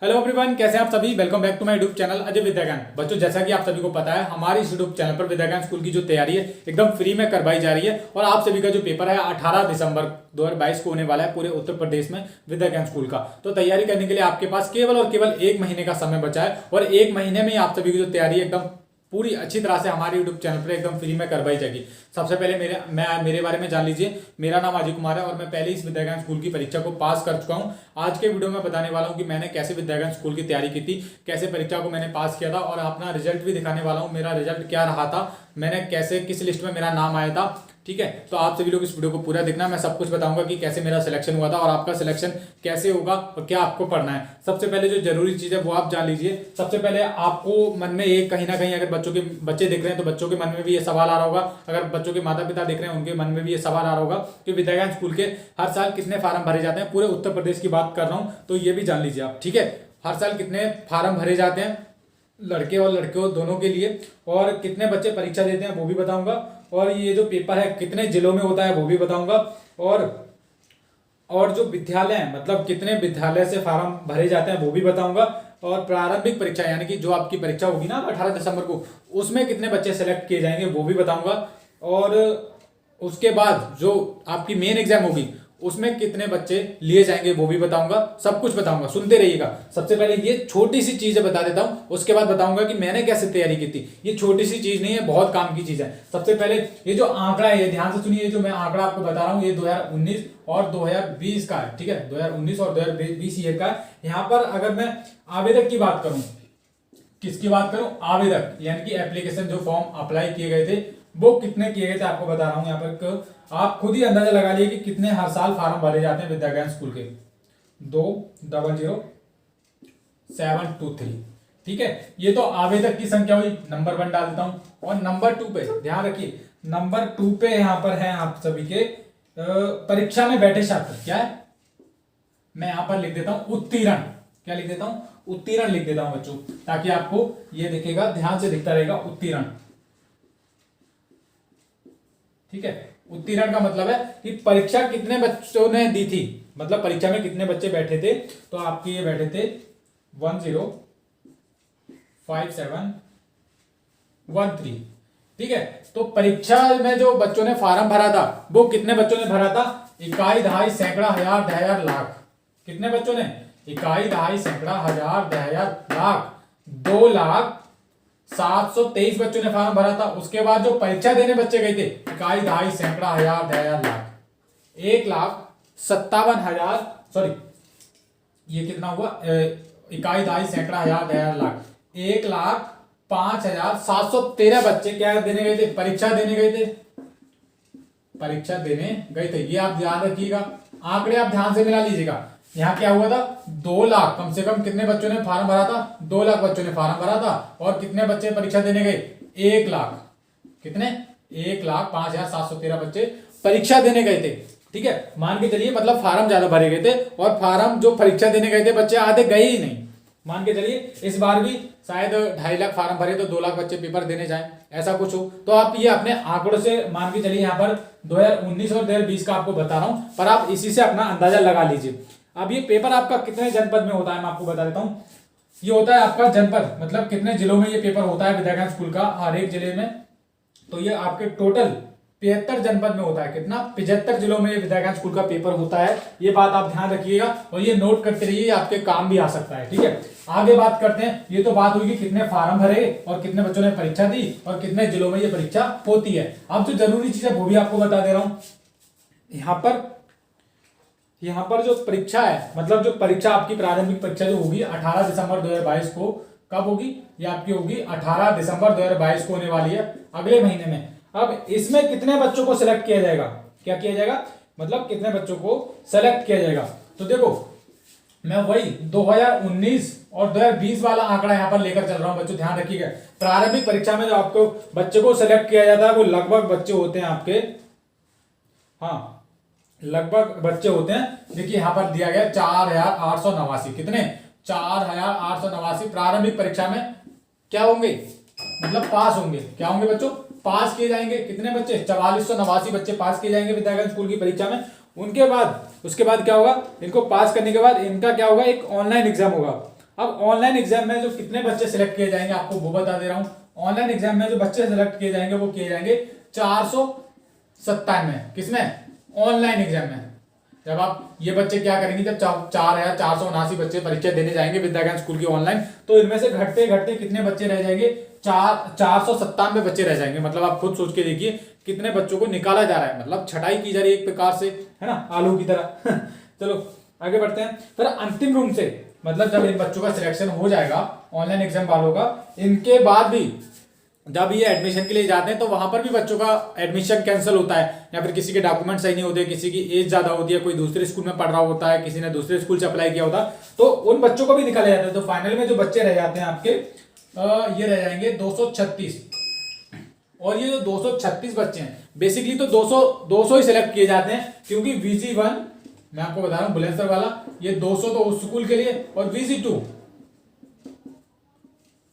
Hello everyone, कैसे हैं आप सभी। Welcome back to my YouTube channel Ajay Vidyagyan. बच्चों, जैसा कि आप सभी को पता है, हमारे इस यूट्यूब चैनल पर विद्याज्ञान स्कूल की जो तैयारी है एकदम फ्री में करवाई जा रही है। और आप सभी का जो पेपर है 18 दिसंबर 2022 को होने वाला है पूरे उत्तर प्रदेश में विद्याज्ञान स्कूल का। तो तैयारी करने के लिए आपके पास केवल और केवल 1 महीने का समय बचा है और 1 महीने में ही आप सभी की जो तैयारी है एकदम पूरी अच्छी तरह से हमारे यूट्यूब चैनल पर एकदम फ्री में करवाई जाएगी। सबसे पहले मेरे बारे में जान लीजिए। मेरा नाम अजय कुमार है और मैं पहले इस विद्याज्ञान स्कूल की परीक्षा को पास कर चुका हूं। आज के वीडियो में बताने वाला हूं कि मैंने कैसे विद्याज्ञान स्कूल की तैयारी की थी, कैसे परीक्षा को मैंने पास किया था और अपना रिजल्ट भी दिखाने वाला हूं। मेरा रिजल्ट क्या रहा था, मैंने कैसे किस लिस्ट में मेरा नाम आया था। ठीक है, तो आप सभी लोग इस वीडियो को पूरा देखना। मैं सब कुछ बताऊंगा कि कैसे मेरा सिलेक्शन हुआ था और आपका सिलेक्शन कैसे होगा और क्या आपको पढ़ना है। सबसे पहले जो जरूरी चीज है वो आप जान लीजिए। सबसे पहले आपको मन में एक कहीं ना कहीं, अगर बच्चे देख रहे हैं तो बच्चों के मन में भी ये सवाल आ रहा होगा, अगर बच्चों के माता पिता देख रहे हैं उनके मन में भी ये सवाल आ रहा होगा कि विद्याज्ञान स्कूल के हर साल कितने फार्म भरे जाते हैं। पूरे उत्तर प्रदेश की बात कर रहा हूं, तो ये भी जान लीजिए आप। ठीक है, हर साल कितने फार्म भरे जाते हैं लड़के और लड़कियों दोनों के लिए, और कितने बच्चे परीक्षा देते हैं वो भी बताऊंगा, और ये जो पेपर है कितने जिलों में होता है वो भी बताऊंगा, और जो विद्यालय है मतलब कितने विद्यालय से फार्म भरे जाते हैं वो भी बताऊंगा, और प्रारंभिक परीक्षा यानी कि जो आपकी परीक्षा होगी ना 18 दिसंबर को, उसमें कितने बच्चे सेलेक्ट किए जाएंगे वो भी बताऊंगा, और उसके बाद जो आपकी मेन एग्जाम होगी उसमें कितने बच्चे लिए जाएंगे वो भी बताऊंगा। सब कुछ बताऊंगा, सुनते रहिएगा। सबसे पहले ये छोटी सी चीजें बता देता हूं, उसके बाद बताऊंगा कि मैंने कैसे तैयारी की थी। ये छोटी सी चीज नहीं है, बहुत काम की चीज है। सबसे पहले ये जो आंकड़ा है, ये ध्यान से सुनिए। जो मैं आंकड़ा आपको बता रहा हूं ये 2019 और 2020 का है। ठीक है, 2019 और 2020 ईयर का है। यहाँ पर अगर मैं आवेदक की बात करूं, किसकी बात करूं, आवेदक यानी कि एप्लीकेशन जो फॉर्म अप्लाई किए गए थे वो कितने किए गए थे आपको बता रहा हूं। यहाँ पर आप खुद ही अंदाजा लगा लिए कि कितने हर साल फार्म भरे जाते हैं विद्याज्ञान स्कूल के। 200723। ठीक है, ये तो आवेदक की संख्या हुई। नंबर 1 डाल देता हूं, और नंबर 2 पे ध्यान रखिए, नंबर 2 पे यहां पर है आप सभी के परीक्षा में बैठे छात्र। क्या है, मैं यहां पर लिख देता हूं उत्तीर्ण। क्या लिख देता हूं, उत्तीर्ण लिख देता हूं बच्चों, ताकि आपको ये दिखेगा, ध्यान से दिखता रहेगा उत्तीर्ण। ठीक है, उत्तीर्ण का मतलब है कि परीक्षा कितने बच्चों ने दी थी, मतलब परीक्षा में कितने बच्चे बैठे थे। तो आपके ये बैठे थे 105713। ठीक है, तो परीक्षा में जो बच्चों ने फार्म भरा था वो कितने बच्चों ने भरा था, इकाई, दहाई, सैकड़ा, हजार, दहाई, लाख। कितने बच्चों ने, इकाई, दहाई, सैकड़ा, हजार, दहाई, लाख। 2,0723 बच्चों ने फॉर्म भरा था। उसके बाद जो परीक्षा देने बच्चे गए थे, इकाई, दहाई, सैकड़ा, हजार, दहाई, लाख। 1,57,000, सॉरी ये कितना हुआ, इकाई, दहाई, सैकड़ा, हजार, दहाई, लाख। 1,05,713 बच्चे क्या देने गए थे, परीक्षा देने गए थे, परीक्षा देने गए थे। ये आप ध्यान रखिएगा, आंकड़े आप ध्यान से मिला लीजिएगा। यहाँ क्या हुआ था, 2 लाख, कम से कम कितने बच्चों ने फार्म भरा था, 2 लाख बच्चों ने फार्म भरा था। और कितने बच्चे परीक्षा देने गए, 1 लाख, कितने, 1,05,713 बच्चे परीक्षा देने गए थे। ठीक है, मान के चलिए, मतलब फार्म ज्यादा भरे गए थे और फार्म जो परीक्षा देने गए थे बच्चे आधे गए ही नहीं। मान के चलिए इस बार भी शायद 2.5 लाख फार्म भरे तो 2 लाख बच्चे पेपर देने जाए, ऐसा कुछ हो। तो आप ये अपने आंकड़ों से मान के चलिए, यहाँ पर 2019 और 2020 का आपको बता रहा हूं, पर आप इसी से अपना अंदाजा लगा लीजिए। अब ये पेपर आपका कितने जनपद में होता है मैं आपको बता देता हूं। ये होता है आपका जनपद, मतलब कितने जिलों में ये पेपर होता है विद्याज्ञान स्कूल का, हर एक जिले में। तो ये आपके टोटल 73 जनपद में होता है। कितना, 75 जिलों में ये विद्याज्ञान स्कूल का पेपर होता है। ये बात आप ध्यान रखिएगा और ये नोट करते रहिए, आपके काम भी आ सकता है। ठीक है, आगे बात करते हैं। ये तो बात हुई कि कितने फार्म भरे और कितने बच्चों ने परीक्षा दी और कितने जिलों में ये परीक्षा होती है। अब जो जरूरी चीज है वो भी आपको बता दे रहा हूं। यहाँ पर जो परीक्षा है, मतलब जो परीक्षा आपकी प्रारंभिक परीक्षा जो होगी 18 दिसंबर 2022 को, कब होगी, ये आपकी होगी 18 दिसंबर 2022 को होने वाली है, अगले महीने में। अब इसमें कितने बच्चों को सिलेक्ट किया जाएगा, क्या किया जाएगा, मतलब कितने बच्चों को सेलेक्ट किया जाएगा। तो देखो, मैं वही 2019 और 2020 वाला आंकड़ा यहाँ पर लेकर चल रहा हूं बच्चों, ध्यान रखिएगा। प्रारंभिक परीक्षा में जो आपको बच्चे को सिलेक्ट किया जाता है वो लगभग बच्चे होते हैं आपके, हाँ लगभग बच्चे होते हैं। देखिए यहाँ पर दिया गया 4,889। कितने, 4,889 प्रारंभिक परीक्षा में क्या होंगे, मतलब पास होंगे। क्या होंगे बच्चों, पास किए जाएंगे। कितने बच्चे, 4,489 बच्चे पास किए जाएंगे विद्याज्ञान स्कूल की परीक्षा में। उसके बाद क्या होगा, इनको पास करने के बाद इनका क्या होगा, एक ऑनलाइन एग्जाम होगा। अब ऑनलाइन एग्जाम में जो कितने बच्चे सिलेक्ट किए जाएंगे आपको वो बता दे रहा हूं। ऑनलाइन एग्जाम में जो बच्चे सिलेक्ट किए जाएंगे वो किए जाएंगे 497। किसमें? ऑनलाइन एग्जाम में। जब आप ये बच्चे क्या करेंगे, जब 4,479 बच्चे परीक्षा देने जाएंगे विद्या ज्ञान स्कूल की ऑनलाइन, तो इनमें से घटते घटते कितने बच्चे रह जाएंगे? 497 बच्चे रह जाएंगे। मतलब आप खुद सोच के देखिए कितने बच्चों को निकाला जा रहा है, मतलब छटाई की जा रही है एक प्रकार से, है ना, आलू की तरह। चलो आगे बढ़ते हैं। फिर अंतिम रूप से मतलब जब इन बच्चों का सिलेक्शन हो जाएगा ऑनलाइन एग्जाम वालों का, इनके बाद भी जब ये एडमिशन के लिए जाते हैं तो वहां पर भी बच्चों का एडमिशन कैंसिल होता है, या फिर किसी के डॉक्यूमेंट सही नहीं होते, किसी की एज ज्यादा होती है, कोई दूसरे स्कूल में पढ़ रहा होता है, किसी ने दूसरे स्कूल से अप्लाई किया होता, तो उन बच्चों को भी निकाले जाते हैं। तो फाइनल में जो बच्चे रह जाते हैं आपके ये रह जाएंगे 236। और ये जो 236 बच्चे हैं बेसिकली तो 200 ही सिलेक्ट किए जाते हैं, क्योंकि VC1 मैं आपको बता रहा हूं बुलंदशहर वाला, ये 200 तो उस स्कूल के लिए, और VC2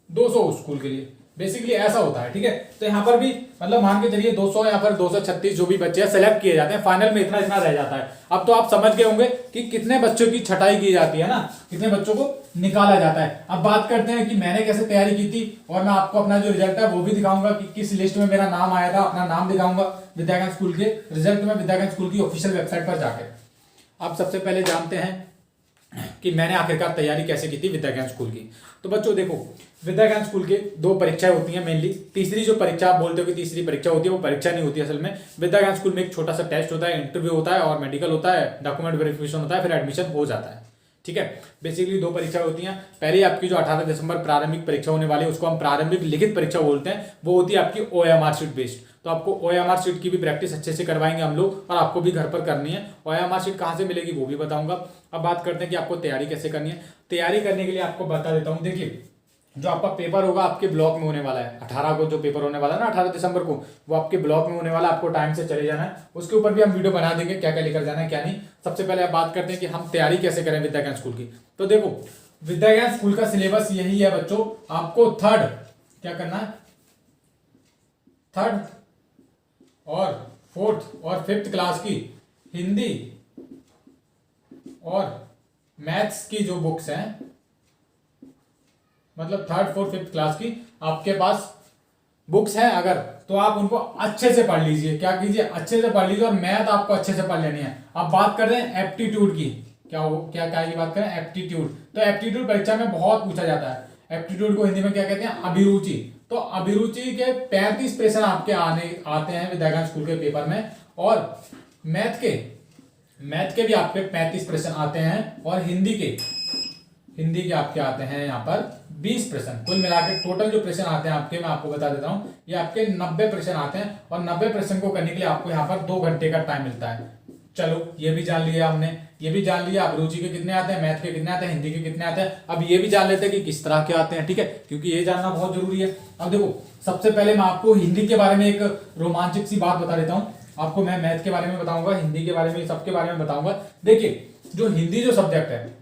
200 उस स्कूल के लिए। बेसिकली ऐसा होता है, ठीक है। तो यहाँ पर भी मतलब मान के चलिए 200 या फिर 236 जो भी बच्चे सेलेक्ट किए जाते हैं, फाइनल में इतना इतना रह जाता है। अब तो आप समझ गए होंगे कि कितने बच्चों की छटाई की जाती है ना, कितने बच्चों को निकाला जाता है। अब बात करते हैं कि मैंने कैसे तैयारी की थी, और मैं आपको अपना जो रिजल्ट है वो भी दिखाऊंगा कि किस लिस्ट में मेरा नाम आया था, अपना नाम दिखाऊंगा विद्या ज्ञान स्कूल के रिजल्ट में, विद्या ज्ञान स्कूल की ऑफिशियल वेबसाइट पर जाकर। आप सबसे पहले जानते हैं कि मैंने आखिरकार तैयारी कैसे की थी विद्या ज्ञान स्कूल की। तो बच्चों देखो, विद्या ज्ञान स्कूल के 2 परीक्षाएं होती हैं मेनली। तीसरी जो परीक्षा आप बोलते हो कि तीसरी परीक्षा होती है, वो परीक्षा नहीं होती असल में। विद्या ज्ञान स्कूल में एक छोटा सा टेस्ट होता है, इंटरव्यू होता है और मेडिकल होता है, डॉक्यूमेंट वेरिफिकेशन होता है, फिर एडमिशन हो जाता है, ठीक है। बेसिकली 2 परीक्षा होती हैं। पहले आपकी जो 18 दिसंबर प्रारंभिक परीक्षा होने वाली है उसको हम प्रारंभिक लिखित परीक्षा बोलते हैं, वो होती है आपकी OMR शीट बेस्ड। तो आपको OMR शीट की भी प्रैक्टिस अच्छे से करवाएंगे हम लोग, और आपको भी घर पर करनी है। OMR शीट कहाँ से मिलेगी वो भी बताऊंगा। अब बात करते हैं कि आपको तैयारी कैसे करनी है। तैयारी करने के लिए आपको बता देता हूँ, देखिए जो आपका पेपर होगा आपके ब्लॉक में होने वाला है, 18 को जो पेपर होने वाला है ना, 18 दिसंबर को, वो आपके ब्लॉक में होने वाला है। आपको टाइम से चले जाना है, उसके ऊपर भी हम वीडियो बना देंगे क्या क्या लेकर जाना है क्या नहीं। सबसे पहले आप बात करते हैं कि हम तैयारी कैसे करें विद्या ज्ञान स्कूल की। तो देखो, विद्या ज्ञान स्कूल का सिलेबस यही है बच्चों। आपको थर्ड क्या करना है, थर्ड और फोर्थ और फिफ्थ क्लास की हिंदी और मैथ्स की जो बुक्स हैं, मतलब थर्ड फोर्थ फिफ्थ क्लास की आपके पास बुक्स हैं अगर, तो आप उनको अच्छे से पढ़ लीजिए। क्या कीजिए, अच्छे से पढ़ लीजिए, और मैथ आपको अच्छे से पढ़ लेनी है। अब बात कर रहे हैं एप्टीट्यूड की, क्या की बात करें, एप्टीट्यूड। तो एप्टीट्यूड परीक्षा में बहुत पूछा जाता है। एप्टीट्यूड को हिंदी में क्या कहते हैं, अभिरुचि। तो अभिरुचि के 35 प्रश्न आपके आते हैं विद्या ज्ञान स्कूल के पेपर में, और मैथ के भी आपके 35 प्रश्न आते हैं, और हिंदी के आपके आते हैं यहाँ पर 20 प्रश्न। कुल मिलाकर टोटल जो प्रश्न आते हैं आपके, मैं आपको बता देता हूँ, ये आपके 90 प्रश्न आते हैं, और 90 प्रश्न को करने के लिए आपको यहाँ पर 2 घंटे का टाइम मिलता है। चलो ये भी जान लिया हमने, ये भी जान लिया अभिरुचि के कितने आते हैं, मैथ के कितने आते हैं, हिंदी के कितने आते हैं। अब ये भी जान लेते हैं कि किस तरह के आते हैं, ठीक है, क्योंकि ये जानना बहुत जरूरी है। अब देखो, सबसे पहले मैं आपको हिंदी के बारे में एक रोमांचक सी बात बता देता हूँ आपको। मैं मैथ के बारे में बताऊंगा, हिंदी के बारे में, सबके बारे में बताऊंगा। देखिए, जो हिंदी जो सब्जेक्ट है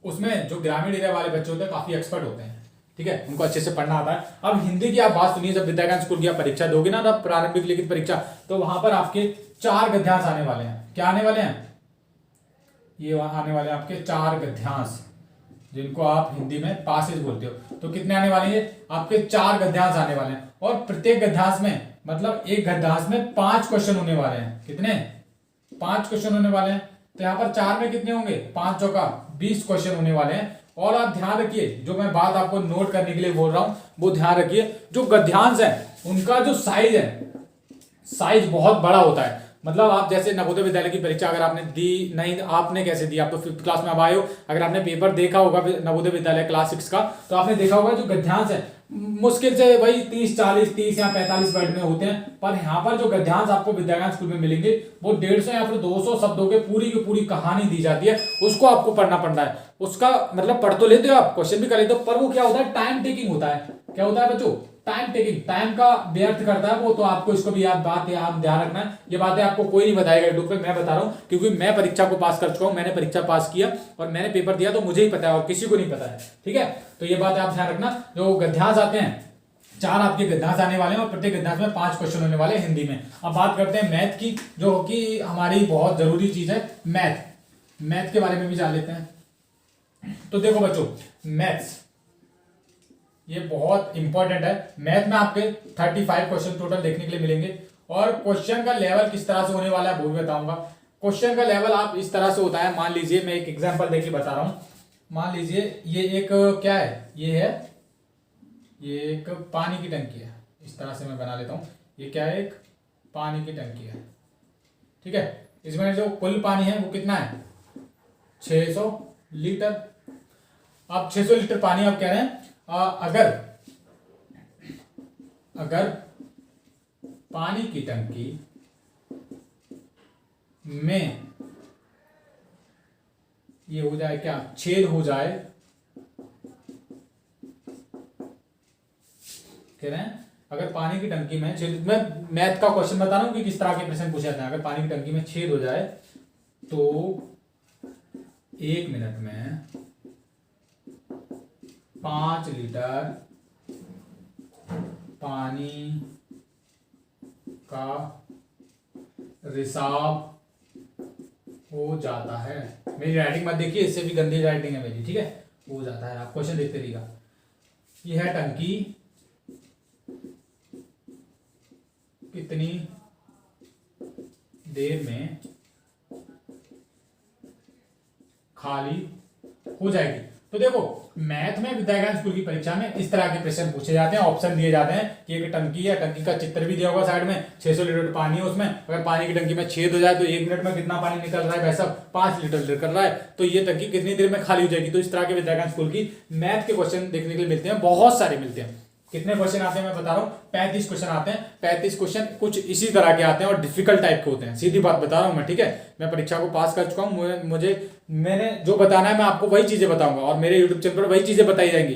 उसमें जो ग्रामीण एरिया वाले बच्चे होते हैं काफी एक्सपर्ट होते हैं, ठीक है, उनको अच्छे से पढ़ना आता है। अब हिंदी की आप बात सुनिए, जब विद्या ज्ञान स्कूल की आप परीक्षा दोगे ना, तब प्रारंभिक लिखित परीक्षा, तो वहां पर आपके 4 गद्यांश आने वाले हैं। क्या आने वाले हैं, ये आने वाले हैं आपके 4 गद्यांश, जिनको आप हिंदी में पासेज बोलते हो। तो कितने आने वाले हैं आपके, 4 गद्यांश आने वाले हैं, और प्रत्येक गद्यांश में मतलब एक गद्यांश में 5 क्वेश्चन होने वाले हैं। कितने, 5 क्वेश्चन होने वाले हैं। तो यहाँ पर 4 में कितने होंगे, 5 चौका 20 क्वेश्चन होने वाले हैं। और आप ध्यान रखिए, जो मैं बात आपको नोट करने के लिए बोल रहा हूं वो ध्यान रखिए, जो गद्यांश है उनका जो साइज है, साइज बहुत बड़ा होता है। मतलब आप जैसे नवोदय विद्यालय की परीक्षा अगर आपने दी, नहीं आपने कैसे दी, आप तो 5th क्लास में अब आए हो, अगर आपने पेपर देखा होगा नवोदय विद्यालय क्लास 6 का, तो आपने देखा होगा जो गद्यांश है मुश्किल से वही 30 या 45 वर्ड में होते हैं। पर यहाँ पर जो गद्यांश आपको विद्या ज्ञान स्कूल में मिलेंगे वो 150 या फिर 200 शब्दों के पूरी की पूरी कहानी दी जाती है, उसको आपको पढ़ना पड़ता है। उसका मतलब पढ़ तो लेते हो आप, क्वेश्चन भी कर लेते हो, पर वो क्या होता है, टाइम टेकिंग होता है। क्या होता है बच्चों, टाइम टेकिंग, टाइम का व्यर्थ करता है वो। तो आपको इसको भी ध्यान रखना है। ये बातें आपको कोई नहीं बताएगा यूट्यूब पे, मैं बता रहा हूँ, क्योंकि मैं परीक्षा को पास कर चुका हूँ, मैंने परीक्षा पास किया और मैंने पेपर दिया, तो मुझे ही पता है और किसी को नहीं पता है, ठीक है। तो ये बात आप ध्यान रखना। जो गद्यांश आते हैं, 4 आपके गद्यांश आने वाले हैं, और प्रत्येक गद्यांश में 5 क्वेश्चन होने वाले हैं हिंदी में। अब बात करते हैं मैथ की, जो कि हमारी बहुत जरूरी चीज है। मैथ के बारे में भी जान लेते हैं। तो देखो बच्चों, मैथ्स ये बहुत इंपॉर्टेंट है। मैथ में आपके 35 क्वेश्चन टोटल देखने के लिए मिलेंगे और क्वेश्चन का लेवल किस तरह से होने वाला है वो भी बताऊंगा। क्वेश्चन का लेवल आप इस तरह से होता है, मान लीजिए मैं एक एग्जांपल देके बता रहा हूं। मान लीजिए ये एक क्या है, ये एक पानी की टंकी है। इस तरह से मैं बना लेता हूं। ये क्या है, एक पानी की टंकी है, ठीक है। इसमें जो कुल पानी है वो कितना है, 600 लीटर। अब 600 लीटर पानी आप कह रहे हैं, अगर पानी की टंकी में ये हो जाए क्या, छेद हो जाए, कह रहे हैं अगर पानी की टंकी में छेद, मैं मैथ का क्वेश्चन बता रहा हूं कि किस तरह के प्रश्न पूछे जाते हैं। अगर पानी की टंकी में छेद हो जाए तो 1 मिनट में 5 लीटर पानी का रिसाव हो जाता है। मेरी राइटिंग मत देखिए, इससे भी गंदी राइटिंग है मेरी, ठीक है। हो जाता है, आप क्वेश्चन देखते रहिएगा। यह है टंकी कितनी देर में खाली हो जाएगी। तो देखो, मैथ में विद्याज्ञान स्कूल की परीक्षा में इस तरह के प्रश्न पूछे जाते हैं, ऑप्शन दिए जाते हैं कि एक टंकी है, टंकी का चित्र भी दिया होगा साइड में, 600 लीटर पानी है उसमें। अगर पानी की टंकी में छेद हो जाए तो 1 मिनट में कितना पानी निकल रहा है भाई साहब, 5 लीटर निकल रहा है, तो ये टंकी कितनी देर में खाली हो जाएगी। तो इस तरह के विद्याज्ञान स्कूल की मैथ के क्वेश्चन देखने के लिए मिलते हैं, बहुत सारे मिलते हैं। कितने क्वेश्चन आते हैं मैं बता रहा हूँ, 35 क्वेश्चन आते हैं। 35 क्वेश्चन कुछ इसी तरह के आते हैं और डिफिकल्ट टाइप के होते हैं, सीधी बात बता रहा हूँ मैं, ठीक है। मैं परीक्षा को पास कर चुका हूँ, मैंने जो बताना है मैं आपको वही चीजें बताऊंगा और मेरे यूट्यूब चैनल पर वही चीजें बताई जाएंगी,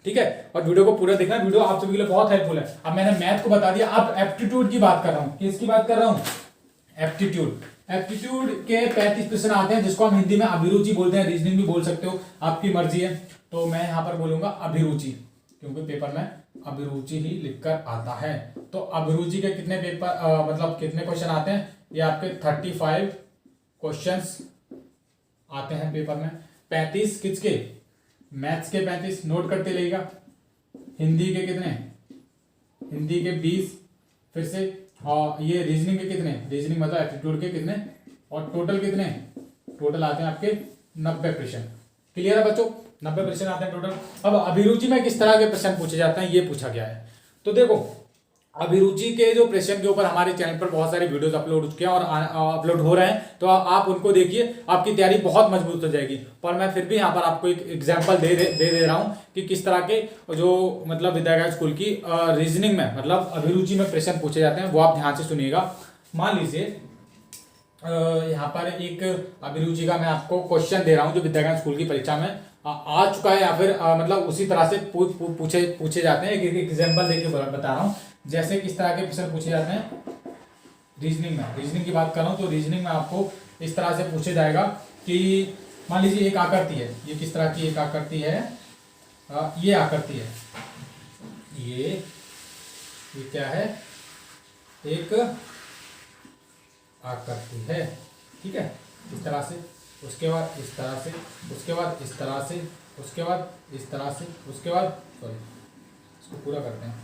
ठीक है। और वीडियो को पूरा देखना, वीडियो आप सभी के लिए बहुत हेल्पफुल है। अब मैंने मैथ को बता दिया, अब एप्टीट्यूड की बात कर रहा हूँ। किसकी बात कर रहा हूँ, एप्टीट्यूड। एप्टीट्यूड के 35 प्रश्न आते हैं, जिसको हम हिंदी में अभिरुचि बोलते हैं, रीजनिंग भी बोल सकते हो, आपकी मर्जी है। तो मैं यहाँ पर बोलूंगा अभिरुचि, क्योंकि पेपर में अभिरुचि ही लिखकर आता है। तो अभिरुचि के कितने पेपर मतलब कितने क्वेश्चन आते हैं, ये आपके 35 क्वेश्चंस आते हैं पेपर में। 35 किसके, मैथ्स के 35 नोट करते रहेगा। हिंदी के कितने, हिंदी के 20, फिर से और ये रीजनिंग के कितने, रीजनिंग मतलब एप्टीट्यूड के कितने, और टोटल कितने, टोटल आते हैं आपके 90 प्रश्न। क्लियर है बच्चों, 90 प्रश्न आते हैं टोटल। अब अभिरुचि में किस तरह के प्रश्न पूछे जाते हैं ये पूछा गया है। तो देखो, अभिरुचि के जो प्रश्न के ऊपर हमारे चैनल पर बहुत सारे वीडियोस अपलोड हो चुके हैं और अपलोड हो रहे हैं, तो आप उनको देखिए, आपकी तैयारी बहुत मजबूत हो जाएगी। पर मैं फिर भी यहाँ पर आपको एक एग्जांपल दे रहा हूँ कि किस तरह के जो मतलब विद्याज्ञान स्कूल की रीजनिंग में मतलब अभिरुचि में प्रश्न पूछे जाते हैं, वो आप ध्यान से सुनिएगा। मान लीजिए यहाँ पर एक अभिरुचि का मैं आपको क्वेश्चन दे रहा हूँ जो विद्याज्ञान स्कूल की परीक्षा में आ चुका है, या फिर मतलब उसी तरह से पूछे जाते हैं। एक एग्जाम्पल देके बता रहा हूँ, जैसे किस तरह के प्रश्न पूछे जाते हैं रीजनिंग में। रीजनिंग की बात कर रहा हूँ, तो रीजनिंग में आपको इस तरह से पूछे जाएगा कि मान लीजिए एक आकृति है, ये किस तरह की एक आकृति है, ये आकृति है, ये क्या है, एक आकृति है, ठीक है, इस तरह से, उसके बाद इस तरह से, उसके बाद इस तरह से, उसके बाद इस तरह से, उसके बाद सॉरी इसको पूरा करते हैं,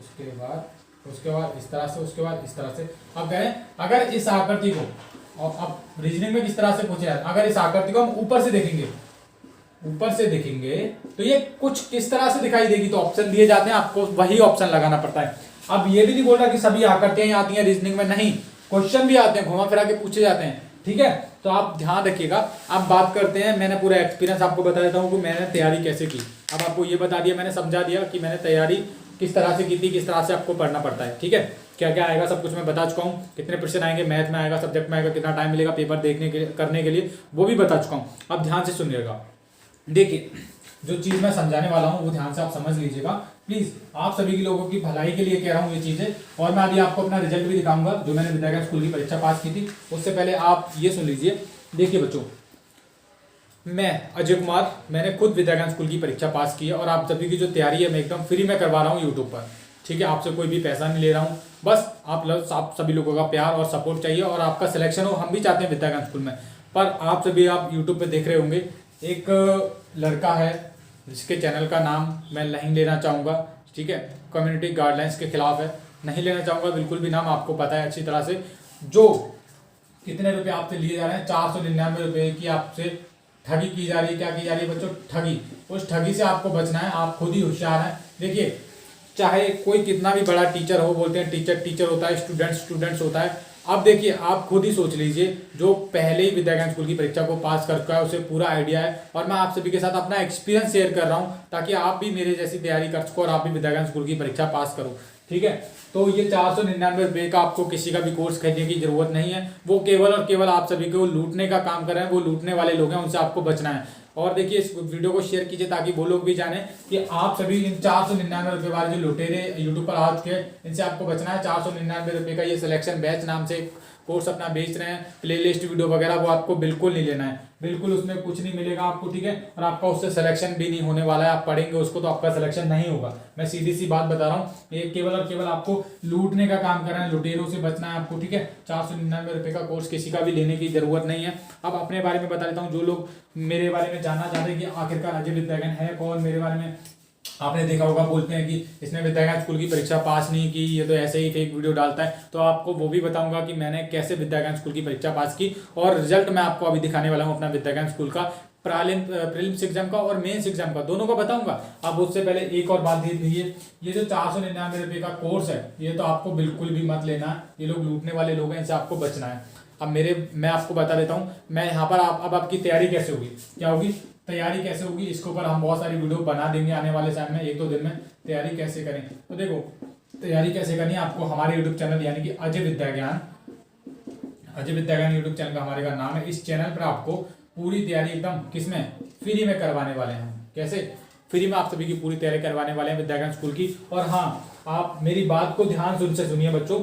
उसके बाद इस तरह से, उसके बाद इस तरह से। अब कहें अगर इस आकृति को, और अब रीजनिंग में किस तरह से पूछे जाए, अगर इस आकृति को हम ऊपर से देखेंगे तो ये कुछ किस तरह से दिखाई देगी, तो ऑप्शन दिए जाते हैं, आपको वही ऑप्शन लगाना पड़ता है। अब ये भी नहीं बोल रहा कि सभी आकृतियां आती हैं रीजनिंग में, नहीं, क्वेश्चन भी आते हैं, घुमा फिरा के पूछे जाते हैं, ठीक है। तो आप ध्यान रखिएगा। अब बात करते हैं, मैंने पूरा एक्सपीरियंस आपको बता देता हूँ कि मैंने तैयारी कैसे की। अब आपको ये बता दिया, मैंने समझा दिया कि मैंने तैयारी किस तरह से की थी, किस तरह से आपको पढ़ना पड़ता है, ठीक है। क्या क्या आएगा सब कुछ मैं बता चुका हूँ, कितने प्रश्न आएंगे, मैथ में आएगा, सब्जेक्ट में आएगा, कितना टाइम मिलेगा पेपर करने के लिए वो भी बता चुका हूँ। अब ध्यान से सुनिएगा, देखिए जो चीज़ मैं समझाने वाला हूँ वो ध्यान से आप समझ लीजिएगा प्लीज़। आप सभी के लोगों की भलाई के लिए कह रहा हूँ ये चीज़ें। और मैं अभी आपको अपना रिजल्ट भी दिखाऊंगा जो मैंने विद्याज्ञान स्कूल की परीक्षा पास की थी। उससे पहले आप ये सुन लीजिए। देखिए बच्चों, मैं अजय कुमार, मैंने खुद विद्याज्ञान स्कूल की परीक्षा पास की है और आप सभी की जो तैयारी है मैं एकदम फ्री में करवा रहा हूँ यूट्यूब पर, ठीक है। आपसे कोई भी पैसा नहीं ले रहा हूँ, बस आप सभी लोगों का प्यार और सपोर्ट चाहिए और आपका सिलेक्शन हो। हम भी चाहते हैं विद्याज्ञान स्कूल में, पर आप सभी आप यूट्यूब पर देख रहे होंगे एक लड़का है जिसके चैनल का नाम मैं नहीं लेना चाहूँगा, ठीक है, कम्युनिटी गाइडलाइंस के खिलाफ है, नहीं लेना चाहूँगा बिल्कुल भी नाम, आपको पता है अच्छी तरह से। जो कितने रुपए आपसे लिए जा रहे हैं, 499 रुपये की आपसे ठगी की जा रही है। क्या की जा रही है बच्चों? ठगी। उस ठगी से आपको बचना है, आप खुद ही होशियार हैं। देखिए, चाहे कोई कितना भी बड़ा टीचर हो, बोलते हैं टीचर टीचर होता है, स्टूडेंट स्टूडेंट्स होता है। अब देखिए, आप खुद ही सोच लीजिए, जो पहले ही विद्या ज्ञान स्कूल की परीक्षा को पास कर चुका है उसे पूरा आइडिया है, और मैं आप सभी के साथ अपना एक्सपीरियंस शेयर कर रहा हूँ ताकि आप भी मेरे जैसी तैयारी कर सको और आप भी विद्या ज्ञान स्कूल की परीक्षा पास करो, ठीक है। तो ये 499 रुपये का आपको किसी का भी कोर्स खरीदने की जरूरत नहीं है। वो केवल और केवल आप सभी को लूटने का काम कर रहे हैं, वो लूटने वाले लोग हैं, उनसे आपको बचना है। और देखिए, इस वीडियो को शेयर कीजिए ताकि वो लोग भी जाने कि आप सभी इन 499 रुपये वाले जो लुटेरे यूट्यूब पर आज के, इनसे आपको बचना है। 499 रुपये का ये सिलेक्शन बैच नाम से कोर्स अपना बेच रहे हैं, प्लेलिस्ट वीडियो वगैरह, वो आपको बिल्कुल नहीं लेना है, बिल्कुल उसमें कुछ नहीं मिलेगा आपको, ठीक है। और आपका उससे सिलेक्शन भी नहीं होने वाला है, आप पढ़ेंगे उसको तो आपका सिलेक्शन नहीं होगा। मैं सीधी सी बात बता रहा हूँ, ये केवल और केवल आपको लूटने का काम कर रहे हैं, लुटेरों से बचना है आपको, ठीक है। 499 रुपये का कोर्स किसी का भी लेने की जरूरत नहीं है। अब अपने बारे में बता देता हूँ, जो लोग मेरे बारे में जानना चाहते हैं कि आखिरकार अजय विद्यागन है कौन, मेरे बारे में आपने देखा होगा, बोलते हैं कि इसने विद्या ज्ञान स्कूल की परीक्षा पास नहीं की, ये तो ऐसे ही फेक वीडियो डालता है। तो आपको वो भी बताऊंगा कि मैंने कैसे विद्या ज्ञान स्कूल की परीक्षा पास की, और रिजल्ट मैं आपको अभी दिखाने वाला हूँ अपना विद्या ज्ञान स्कूल का, प्रीलिम्स एग्जाम का और मेंस एग्जाम का, दोनों का बताऊंगा। अब उससे पहले एक और बात देख लीजिए, ये जो 499 रुपये का कोर्स है, ये तो आपको बिल्कुल भी मत लेना, ये लोग लूटने वाले लोग हैं, इनसे आपको बचना है। अब मैं आपको बता देता हूँ, मैं यहाँ पर अब आपकी तैयारी कैसे होगी, क्या होगी तैयारी कैसे होगी, इसके ऊपर हम बहुत सारी वीडियो बना देंगे आने वाले समय में, 1-2 दिन में। तैयारी कैसे करें, तो देखो, तैयारी कैसे करनी है आपको, हमारे यूट्यूब चैनल यानी कि अजय विद्या ज्ञान यूट्यूब चैनल का हमारे का नाम है। इस चैनल पर आपको पूरी तैयारी एकदम किसमें, फ्री में करवाने वाले हैं। कैसे फ्री में आप सभी की पूरी तैयारी करवाने वाले हैं विद्या ज्ञान स्कूल की। और हाँ, आप मेरी बात को ध्यान से सुनिए बच्चों,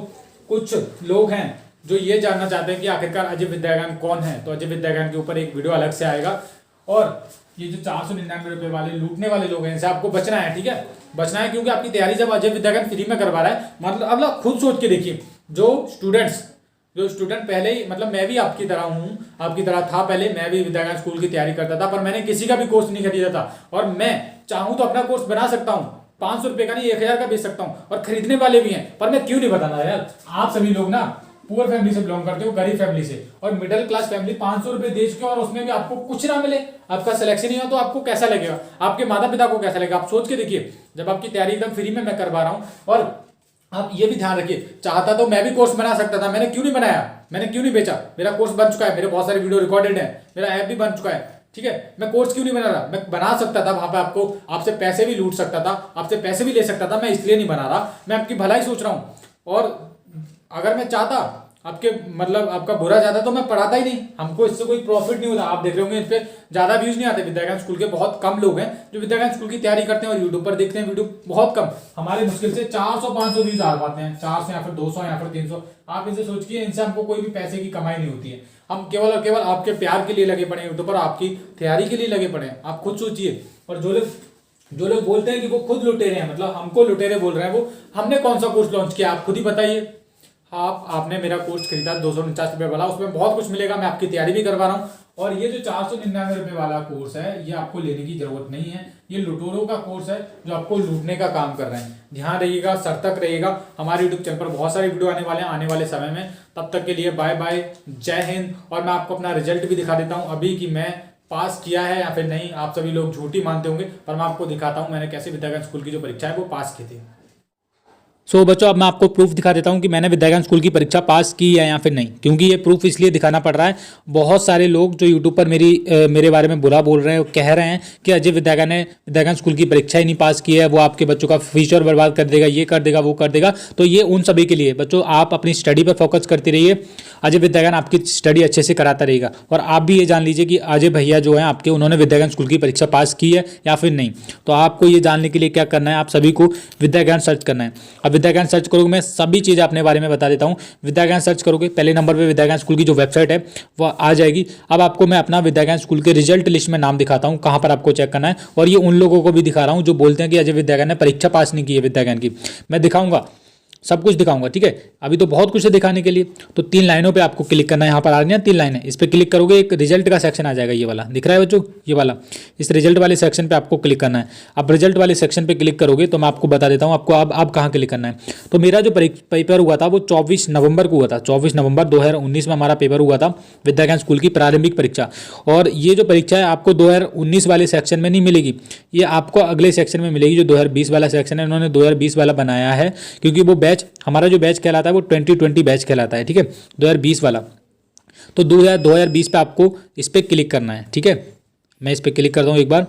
कुछ लोग हैं जो ये जानना चाहते हैं कि आखिरकार अजय विद्या ज्ञान कौन है, तो अजय विद्या ज्ञान के ऊपर एक वीडियो अलग से आएगा। और ये जो 499 रुपये वाले लूटने वाले लोग हैं, इनसे आपको बचना है, ठीक है, बचना है। क्योंकि आपकी तैयारी जब अजय विद्या ज्ञान फ्री में करवा रहा है, मतलब अब आप खुद सोच के देखिए, जो स्टूडेंट पहले ही, मतलब मैं भी आपकी तरह हूँ, आपकी तरह था पहले, मैं भी विद्या ज्ञान स्कूल की तैयारी करता था, पर मैंने किसी का भी कोर्स नहीं खरीदा था। और मैं चाहूँ तो अपना कोर्स बना सकता हूँ, 500 रुपये का नहीं 1000 का बेच सकता हूँ, और खरीदने वाले भी हैं, पर मैं क्यों नहीं बताना यार। आप सभी लोग ना पुअर फैमिली से बिलोंग करते हो, गरीब फैमिली से, और मिडिल क्लास फैमिली, 500 रुपये देश के, और उसमें भी आपको कुछ ना मिले, आपका सिलेक्शन ही हो, तो आपको कैसा लगेगा, आपके माता पिता को कैसा लगेगा। आप सोच के देखिए, जब आपकी तैयारी एकदम फ्री में मैं करवा रहा हूँ। और आप ये भी ध्यान रखिए, चाहता तो मैं भी कोर्स बना सकता था, मैंने क्यों नहीं बनाया, मैंने क्यों नहीं बेचा, मेरा कोर्स बन चुका है, मेरे बहुत सारे वीडियो रिकॉर्डेड है, मेरा ऐप भी बन चुका है, ठीक है। मैं कोर्स क्यों नहीं बना रहा, मैं बना सकता था, वहां पे आपसे पैसे भी लूट सकता था, आपसे पैसे भी ले सकता था, मैं इसलिए नहीं बना रहा, मैं आपकी भलाई सोच रहा हूँ। और अगर मैं चाहता आपके, मतलब आपका बुरा चाहता, तो मैं पढ़ाता ही नहीं, हमको इससे कोई प्रॉफिट नहीं होता। आप देख रहे होंगे इस पर ज्यादा व्यूज नहीं आते, विद्या ज्ञान स्कूल के बहुत कम लोग हैं जो विद्या ज्ञान स्कूल की तैयारी करते हैं और यूट्यूब पर देखते हैं वीडियो, बहुत कम, हमारे मुश्किल से 400-500 व्यूज आ पाते हैं, 400 या फिर 200 या फिर 300। आप इनसे सोचिए, इनसे हमको कोई भी पैसे की कमाई नहीं होती है, हम केवल और केवल आपके प्यार के लिए लगे पड़े यूट्यूब पर, आपकी तैयारी के लिए लगे पड़े हैं, आप खुद सोचिए। और जो लोग बोलते हैं कि वो खुद लुटेरे हैं, मतलब हमको लुटेरे बोल रहे हैं, वो हमने कौन सा कोर्स लॉन्च किया, आप खुद ही बताइए। आपने मेरा कोर्स खरीदा 249 रुपये वाला, उसमें बहुत कुछ मिलेगा, मैं आपकी तैयारी भी करवा रहा हूँ। और ये जो 499 रुपये वाला कोर्स है, ये आपको लेने की जरूरत नहीं है, ये लुटेरों का कोर्स है जो आपको लूटने का काम कर रहे हैं। ध्यान रहिएगा, सतर्क रहिएगा। हमारे यूट्यूब चैनल पर बहुत सारे वीडियो आने वाले हैं आने वाले समय में। तब तक के लिए बाय बाय, जय हिंद। और मैं आपको अपना रिजल्ट भी दिखा देता हूँ अभी कि मैं पास किया है या फिर नहीं। आप सभी लोग झूठी मानते होंगे, पर मैं आपको दिखाता हूँ मैंने कैसे विद्या ज्ञान स्कूल की जो परीक्षा है वो पास की थी। बच्चों, अब मैं आपको प्रूफ दिखा देता हूं कि मैंने विद्या ज्ञान स्कूल की परीक्षा पास की है या फिर नहीं। क्योंकि ये प्रूफ इसलिए दिखाना पड़ रहा है, बहुत सारे लोग जो यूट्यूब पर मेरे बारे में बुरा बोल रहे हैं, कह रहे हैं कि अजय विद्या ज्ञान ने विद्या ज्ञान स्कूल की परीक्षा ही नहीं पास की है, वो आपके बच्चों का फ्यूचर बर्बाद कर देगा, ये कर देगा, वो कर देगा। तो ये उन सभी के लिए बच्चों, आप अपनी स्टडी पर फोकस करते रहिए, अजय विद्या ज्ञान आपकी स्टडी अच्छे से कराता रहेगा। और आप भी ये जान लीजिए कि अजय भैया जो है आपके, उन्होंने विद्या ज्ञान स्कूल की परीक्षा पास की है या फिर नहीं। तो आपको ये जानने के लिए क्या करना है, आप सभी को विद्या ज्ञान सर्च करना है। अब विद्या ज्ञान सर्च करोगे, मैं सभी चीज़ें अपने बारे में बता देता हूँ। विद्या ज्ञान सर्च करोगे, पहले नंबर पे विद्या ज्ञान स्कूल की जो वेबसाइट है वो आ जाएगी। अब आपको मैं अपना विद्या ज्ञान स्कूल के रिजल्ट लिस्ट में नाम दिखाता हूँ, कहाँ पर आपको चेक करना है। और ये उन लोगों को भी दिखा रहा हूँ जो बोलते हैं कि अजय विद्या ज्ञान ने परीक्षा पास नहीं की है विद्या ज्ञान की। मैं दिखाऊंगा सब कुछ दिखाऊंगा, ठीक है। अभी तो बहुत कुछ है दिखाने के लिए। तो 3 लाइनों पे आपको क्लिक करना है, यहाँ पर आ रही है 3 लाइनें, इस पर क्लिक करोगे एक रिजल्ट का सेक्शन आ जाएगा, ये वाला दिख रहा है बच्चों, ये वाला। इस रिजल्ट वाले सेक्शन पे आपको क्लिक करना है। अब रिजल्ट वाले सेक्शन पे क्लिक करोगे तो मैं आपको बता देता हूँ आपको अब कहाँ क्लिक करना है। तो मेरा जो पेपर हुआ था वो 24 नवंबर को हुआ था, 24 नवंबर 2019 में हमारा पेपर हुआ था विद्या ज्ञान स्कूल की प्रारंभिक परीक्षा। और ये जो परीक्षा है आपको 2019 वाले सेक्शन में नहीं मिलेगी, ये आपको अगले सेक्शन में मिलेगी, जो 2020 वाला सेक्शन है। उन्होंने 2020 वाला बनाया है क्योंकि वो बैच, हमारा जो बैच कहलाता है वो 2020 बैच कहलाता है, ठीक है, 2020 वाला। तो 2020 पे आपको इस पर क्लिक करना है, ठीक है। मैं इस पर क्लिक करता हूँ एक बार।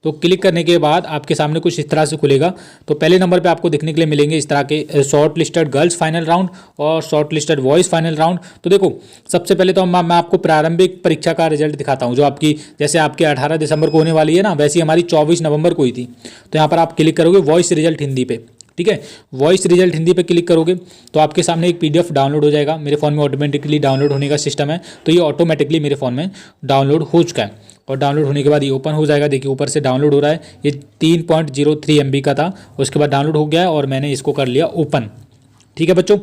तो क्लिक करने के बाद आपके सामने कुछ इस तरह से खुलेगा। तो पहले नंबर पे आपको देखने के लिए मिलेंगे इस तरह के shortlisted girls final round और shortlisted boys final round. तो देखो सबसे पहले तो मैं आपको प्रारंभिक परीक्षा का रिजल्ट दिखाता हूँ, जो आपकी जैसे आपके 18 दिसंबर को होने वाली है ना, वैसी हमारी 24 नवंबर को हुई थी। तो यहाँ पर आप क्लिक करोगे वॉइस रिजल्ट हिंदी पे, ठीक है। वॉइस रिजल्ट हिंदी पे क्लिक करोगे तो आपके सामने एक PDF डाउनलोड हो जाएगा। मेरे फ़ोन में ऑटोमेटिकली डाउनलोड होने का सिस्टम है, तो ये ऑटोमेटिकली मेरे फ़ोन में डाउनलोड हो चुका है। और डाउनलोड होने के बाद ये ओपन हो जाएगा। देखिए ऊपर से डाउनलोड हो रहा है, ये 3.03 MB का था, उसके बाद डाउनलोड हो गया है और मैंने इसको कर लिया ओपन, ठीक है बच्चों।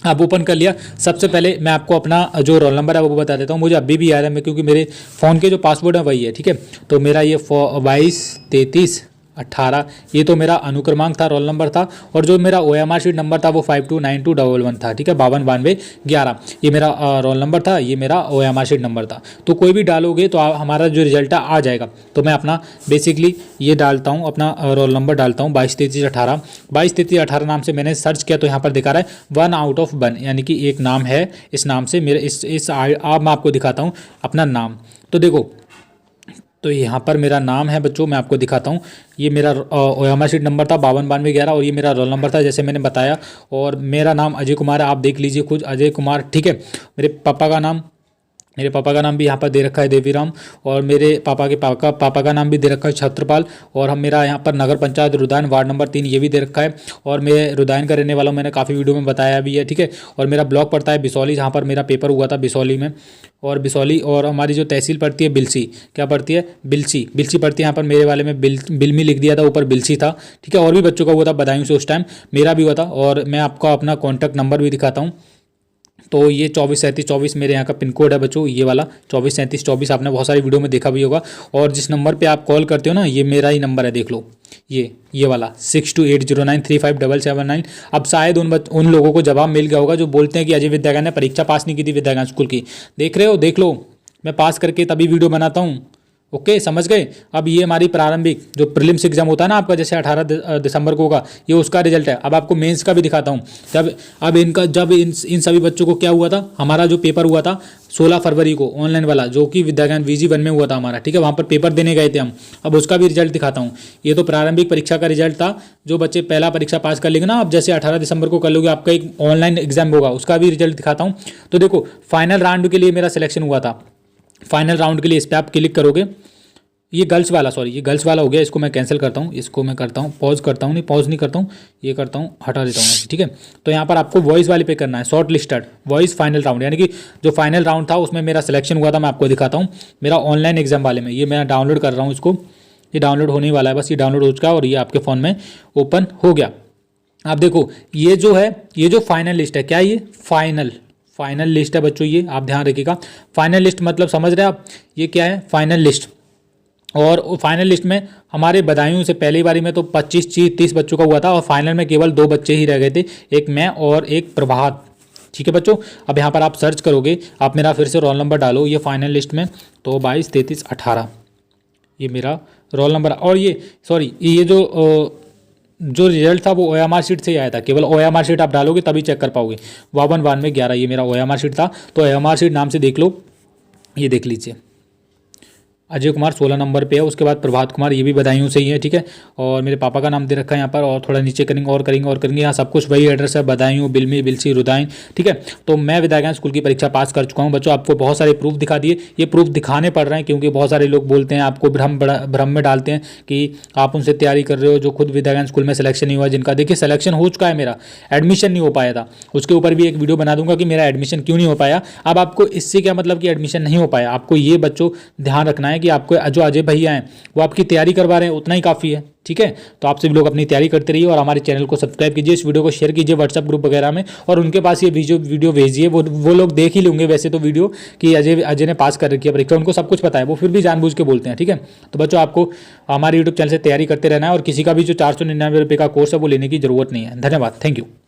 आप ओपन कर लिया। सबसे पहले मैं आपको अपना जो रोल नंबर है वो बता देता हूँ, मुझे अभी भी याद है, मैं क्योंकि मेरे फ़ोन के जो पासवर्ड है वही है, ठीक है। तो मेरा ये 22 33 18 ये तो मेरा अनुक्रमांक था, रोल नंबर था। और जो मेरा OMR शीट नंबर था वो 529211 था, ठीक है, 529211 ये मेरा रोल नंबर था, ये मेरा OMR शीट नंबर था। तो कोई भी डालोगे तो हमारा जो रिजल्ट है आ जाएगा। तो मैं अपना बेसिकली ये डालता हूँ, अपना रोल नंबर डालता हूँ 223318। 223318 नाम से मैंने सर्च किया तो यहाँ पर दिखा रहा है 1 आउट ऑफ 1, यानी कि एक नाम है इस नाम से मेरे अब मैं आपको दिखाता हूँ अपना नाम। तो देखो, तो यहाँ पर मेरा नाम है बच्चों, मैं आपको दिखाता हूँ। ये मेरा OMR शीट नंबर था 529211 और ये मेरा रोल नंबर था जैसे मैंने बताया। और मेरा नाम अजय कुमार है, आप देख लीजिए खुद, अजय कुमार, ठीक है। मेरे पापा का नाम भी यहाँ पर दे रखा है देवीराम, और मेरे पापा का नाम भी दे रखा है छत्रपाल। और हम मेरा यहाँ पर नगर पंचायत रुदायन वार्ड नंबर 3 ये भी दे रखा है। और मैं रुदायन का रहने वाला हूँ, मैंने काफ़ी वीडियो में बताया भी है, ठीक है। और मेरा ब्लॉक पड़ता है बिसौली, जहाँ पर मेरा पेपर हुआ था बिसौली में। और बिसौली, और हमारी जो तहसील पड़ती है बिलसी, क्या पड़ती है, बिलसी पड़ती है। यहाँ पर मेरे वाले में बिलमी लिख दिया था, ऊपर बिलसी था, ठीक है। और भी बच्चों का हुआ था बदायूं से उस टाइम, मेरा भी हुआ था। और मैं आपको अपना कॉन्टैक्ट नंबर भी दिखाता हूँ। तो ये 243724 मेरे यहाँ का पिन कोड है बच्चों, ये वाला 243724 आपने बहुत सारी वीडियो में देखा भी होगा। और जिस नंबर पे आप कॉल करते हो ना, ये मेरा ही नंबर है, देख लो, ये वाला 6280935779। अब शायद उन लोगों को जवाब मिल गया होगा जो बोलते हैं कि अजय विद्याज्ञान ने परीक्षा पास नहीं की थी विद्याज्ञान स्कूल की। देख रहे हो, देख लो, मैं पास करके तभी वीडियो बनाता हूँ। ओके, समझ गए। अब ये हमारी प्रारंभिक जो प्रीलिम्स एग्जाम होता है ना आपका, जैसे 18 दिसंबर को होगा, ये उसका रिजल्ट है। अब आपको मेंस का भी दिखाता हूँ। जब इन सभी बच्चों को क्या हुआ था, हमारा जो पेपर हुआ था 16 फरवरी को ऑनलाइन वाला, जो कि विद्याज्ञान VG1 में हुआ था हमारा, ठीक है, वहाँ पर पेपर देने गए थे हम। अब उसका भी रिजल्ट दिखाता हूँ। ये तो प्रारंभिक परीक्षा का रिजल्ट था, जो बच्चे पहला परीक्षा पास कर लेंगे ना, अब जैसे 18 दिसंबर को कर लोगे, आपका एक ऑनलाइन एग्जाम होगा, उसका भी रिजल्ट दिखाता हूँ। तो देखो, फाइनल राउंड के लिए मेरा सिलेक्शन हुआ था। फाइनल राउंड के लिए इस पर आप क्लिक करोगे, ये गर्ल्स वाला, सॉरी ये गर्ल्स वाला हो गया, इसको मैं कैंसिल करता हूँ, इसको मैं करता हूँ पॉज करता हूँ, नहीं पॉज नहीं करता हूँ, ये करता हूँ, हटा देता हूँ, ठीक है। तो यहाँ पर आपको वॉइस वाले पे करना है, short listed voice final round, यानी कि जो फाइनल राउंड था उसमें मेरा सिलेक्शन हुआ था। मैं आपको दिखाता हूँ मेरा ऑनलाइन एग्जाम वाले में, ये मैं डाउनलोड कर रहा हूँ इसको, ये डाउनलोड होने वाला है, बस ये डाउनलोड हो चुका है और ये आपके फ़ोन में ओपन हो गया। आप देखो, ये जो है, ये जो फाइनल लिस्ट है, क्या ये फाइनल लिस्ट है बच्चों, ये आप ध्यान रखिएगा। फाइनल लिस्ट मतलब समझ रहे हैं आप, ये क्या है, फाइनल लिस्ट। और फाइनल लिस्ट में हमारे बदायूं से पहली बारी में तो 25-30 बच्चों का हुआ था, और फाइनल में केवल 2 बच्चे ही रह गए थे, एक मैं और एक प्रभात, ठीक है बच्चों। अब यहाँ पर आप सर्च करोगे, आप मेरा फिर से रोल नंबर डालो ये फाइनल लिस्ट में, तो 223318 ये मेरा रोल नंबर। और ये सॉरी, ये जो रिजल्ट था वो OMR शीट से ही आया था, केवल OMR शीट आप डालोगे तभी चेक कर पाओगे। 529211 ये मेरा OMR शीट था। तो OMR शीट नाम से देख लो, ये देख लीजिए, अजय कुमार 16 नंबर पे है। उसके बाद प्रभात कुमार, ये भी बदायूं से ही है, ठीक है। और मेरे पापा का नाम दे रखा है यहाँ पर, और थोड़ा नीचे करेंगे यहाँ सब कुछ वही एड्रेस है, बदायूं, बिलमी, बिलसी, रुदायन, ठीक है। तो मैं विद्याज्ञान स्कूल की परीक्षा पास कर चुका हूँ बच्चों। आपको बहुत सारे प्रूफ दिखा दिए, ये प्रूफ दिखाने पड़ रहे हैं क्योंकि बहुत सारे लोग बोलते हैं, आपको भ्रम में डालते हैं कि आप उनसे तैयारी कर रहे हो जो खुद विद्याज्ञान स्कूल में सिलेक्शन नहीं हुआ, जिनका देखिए सिलेक्शन हो चुका है, मेरा एडमिशन नहीं हो पाया था। उसके ऊपर भी एक वीडियो बना दूंगा कि मेरा एडमिशन क्यों नहीं हो पाया। अब आपको इससे क्या मतलब कि एडमिशन नहीं हो पाया, आपको ये बच्चों ध्यान रखना है कि आपको जो अजय भैया हैं वो आपकी तैयारी करवा रहे हैं, उतना ही काफ़ी है। ठीक है, तो आप सभी लोग अपनी तैयारी करते रहिए और हमारे चैनल को सब्सक्राइब कीजिए, इस वीडियो को शेयर कीजिए व्हाट्सएप ग्रुप वगैरह में, और उनके पास ये वीडियो भेजिए। वो लोग देख ही लेंगे वैसे तो वीडियो कि अजय ने पास कर रखी है परीक्षा, उनको सब कुछ पता है, वो फिर भी जानबूझ के बोलते हैं। ठीक है, तो बच्चों आपको हमारे यूट्यूब चैनल से तैयारी करते रहना है, और किसी का भी जो 499 रुपये का कोर्स है वो लेने की जरूरत नहीं है। धन्यवाद, थैंक यू।